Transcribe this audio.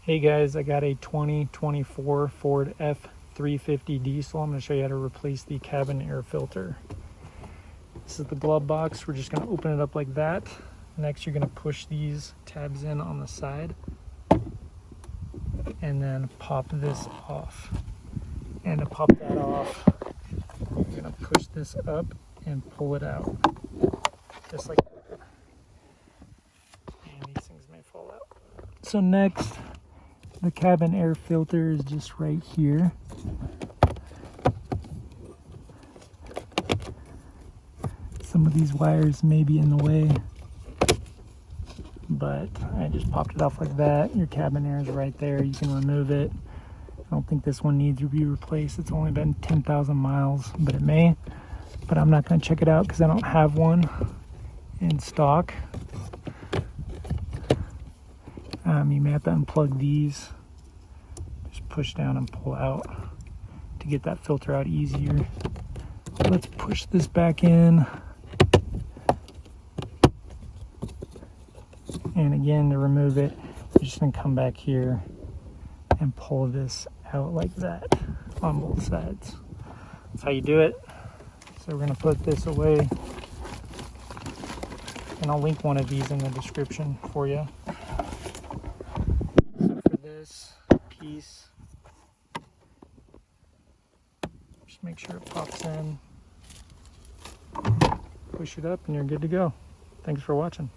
Hey guys, I got a 2024 Ford F-350 diesel. I'm going to show you how to replace the cabin air filter. This is the glove box. We're just going to open it up like that. Next, you're going to push these tabs in on the side and then pop this off. And to pop that off, you're going to push this up and pull it out, just like that. And these things may fall out. So next, the cabin air filter is just right here. Some of these wires may be in the way, but I just popped it off like that. Your cabin air is right there. You can remove it. I don't think this one needs to be replaced. It's only been 10,000 miles, but it may. But I'm not going to check it out because I don't have one in stock. You may have to unplug these. Just push down and pull out to get that filter out easier. Let's push this back in. And again, to remove it, you're just going to come back here and pull this out like that on both sides. That's how you do it. So we're going to put this away. And I'll link one of these in the description for you. So for this piece, just make sure it pops in. Push it up and you're good to go. Thanks for watching.